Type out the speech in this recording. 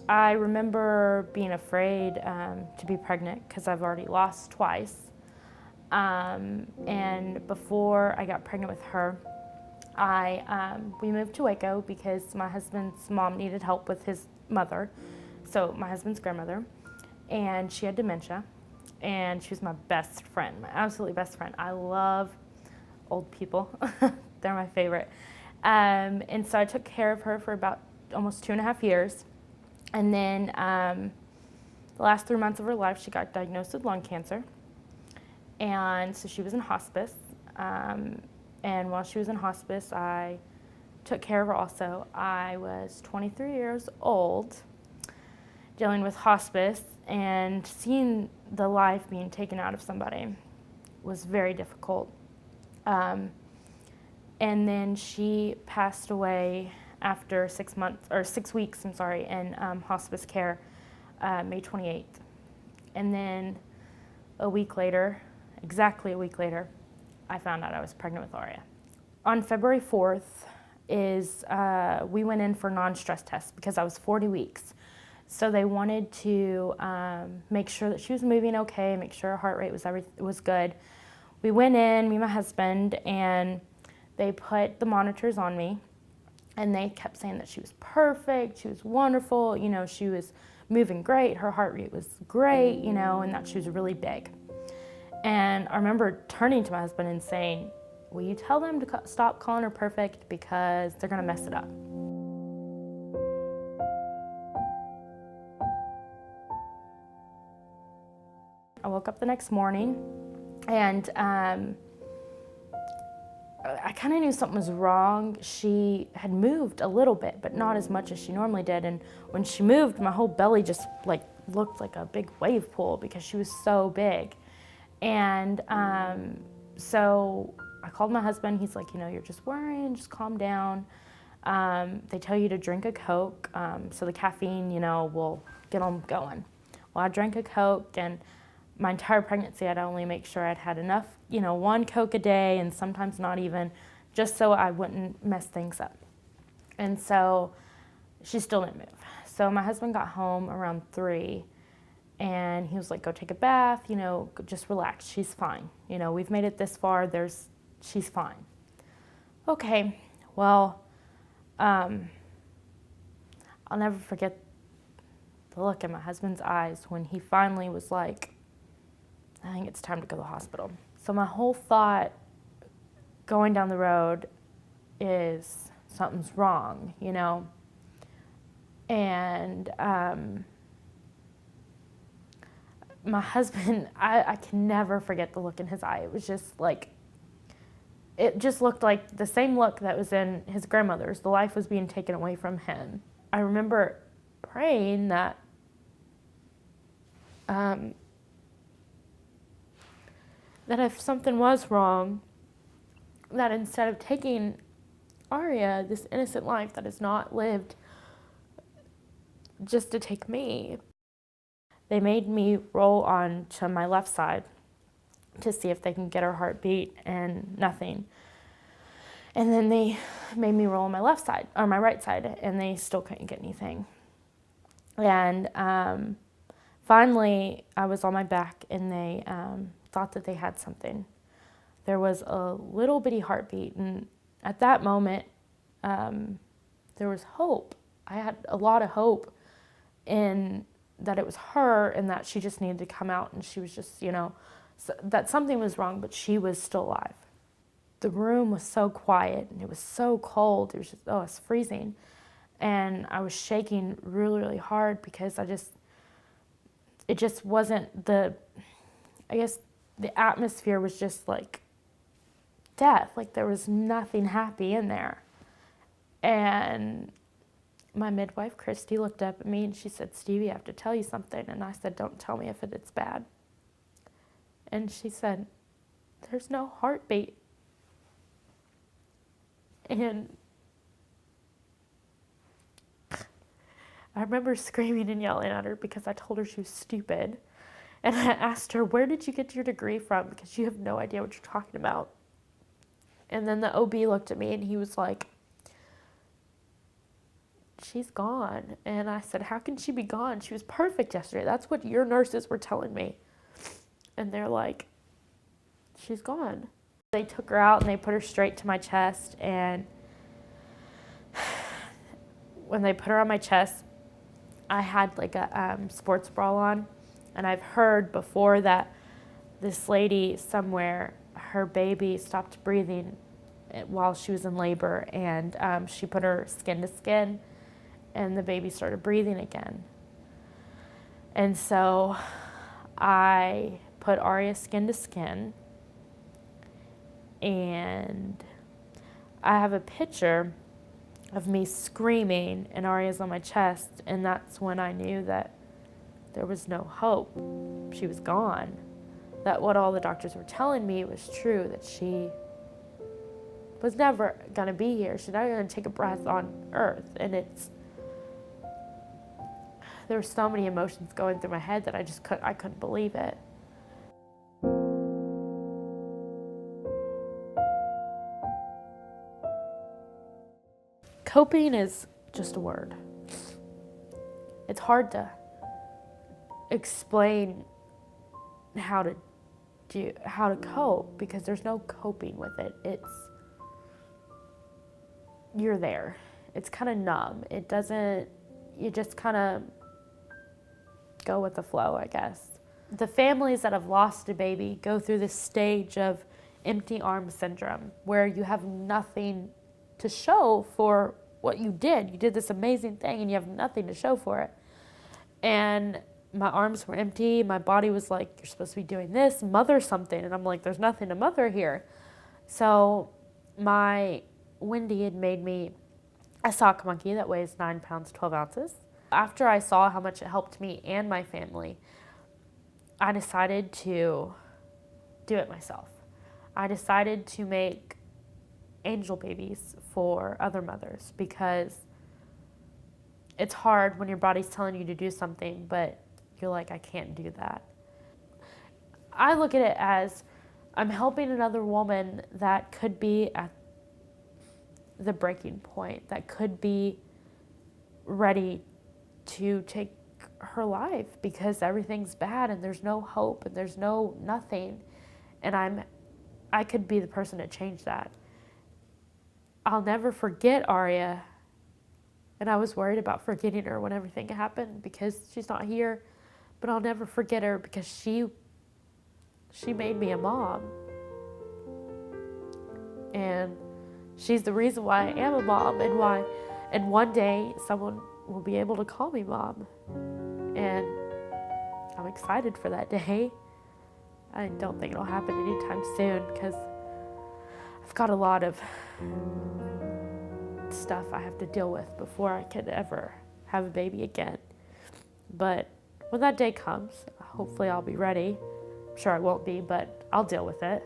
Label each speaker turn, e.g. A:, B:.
A: I remember being afraid to be pregnant because I've already lost twice. And before I got pregnant with her, we moved to Waco because my husband's mom needed help with his mother, so my husband's grandmother, and she had dementia, and she was my best friend, my absolutely best friend. I love old people. They're my favorite. And so I took care of her for about almost 2.5 years. And then the last 3 months of her life, she got diagnosed with lung cancer. And so she was in hospice. And while she was in hospice, I took care of her also. I was 23 years old, dealing with hospice, and seeing the life being taken out of somebody was very difficult. And then she passed away after 6 weeks, in hospice care, May 28th. And then exactly a week later, I found out I was pregnant with Arya. On February 4th we went in for non-stress tests because I was 40 weeks. So they wanted to make sure that she was moving okay, make sure her heart rate was good. We went in, me and my husband, and they put the monitors on me, and they kept saying that she was perfect, she was wonderful, she was moving great, her heart rate was great, and that she was really big. And I remember turning to my husband and saying, will you tell them to stop calling her perfect because they're gonna mess it up. I woke up the next morning and I kind of knew something was wrong. She had moved a little bit, but not as much as she normally did. And when she moved, my whole belly just looked like a big wave pool because she was so big. And so I called my husband. He's like, you're just worrying, just calm down. They tell you to drink a Coke, so the caffeine, will get them going. Well, I drank a Coke, and my entire pregnancy, I'd only make sure I'd had enough, 1 Coke a day, and sometimes not even, just so I wouldn't mess things up. And so she still didn't move. So my husband got home around 3, and he was like, go take a bath, just relax, she's fine. We've made it this far, she's fine. Okay, well, I'll never forget the look in my husband's eyes when he finally was like, I think it's time to go to the hospital. So my whole thought going down the road is something's wrong, And my husband, I can never forget the look in his eye. It was just like, it just looked like the same look that was in his grandmother's. The life was being taken away from him. I remember praying that that if something was wrong, that instead of taking Arya, this innocent life that is not lived, just to take me, they made me roll on to my left side to see if they can get her heartbeat, and nothing. And then they made me roll on my left side, or my right side, and they still couldn't get anything. And finally, I was on my back, and they thought that they had something. There was a little bitty heartbeat, and at that moment, there was hope. I had a lot of hope in that it was her and that she just needed to come out, and she was just, that something was wrong, but she was still alive. The room was so quiet, and it was so cold. It was just, it's freezing. And I was shaking really, really hard because it just wasn't the atmosphere was just like death. Like there was nothing happy in there. And my midwife, Christy, looked up at me and she said, Stevie, I have to tell you something. And I said, don't tell me if it's bad. And she said, there's no heartbeat. And I remember screaming and yelling at her because I told her she was stupid. And I asked her, where did you get your degree from? Because you have no idea what you're talking about. And then the OB looked at me and he was like, she's gone. And I said, how can she be gone? She was perfect yesterday. That's what your nurses were telling me. And they're like, she's gone. They took her out and they put her straight to my chest. And when they put her on my chest, I had like a sports bra on. And I've heard before that this lady somewhere, her baby stopped breathing while she was in labor, and she put her skin to skin, and the baby started breathing again. And so I put Arya skin to skin, and I have a picture of me screaming and Arya's on my chest, and that's when I knew that there was no hope. She was gone. That what all the doctors were telling me was true, that she was never going to be here. She's not going to take a breath on earth. And there were so many emotions going through my head that I couldn't believe it. Coping is just a word. It's hard to explain how to cope, because there's no coping with it. You're there. It's kind of numb. You just kind of go with the flow, I guess. The families that have lost a baby go through this stage of empty arm syndrome, where you have nothing to show for what you did. You did this amazing thing and you have nothing to show for it. And my arms were empty. My body was like, you're supposed to be doing this, mother something. And I'm like, there's nothing to mother here. So my Wendy had made me a sock monkey that weighs 9 pounds, 12 ounces. After I saw how much it helped me and my family, I decided to do it myself. I decided to make angel babies for other mothers, because it's hard when your body's telling you to do something, but you're like, I can't do that. I look at it as I'm helping another woman that could be at the breaking point, that could be ready to take her life because everything's bad and there's no hope and there's no nothing. And I could be the person to change that. I'll never forget Arya. And I was worried about forgetting her when everything happened because she's not here. But I'll never forget her because she made me a mom. And she's the reason why I am a mom, and one day someone will be able to call me mom. And I'm excited for that day. I don't think it'll happen anytime soon because I've got a lot of stuff I have to deal with before I can ever have a baby again. But when that day comes, hopefully I'll be ready. I'm sure I won't be, but I'll deal with it.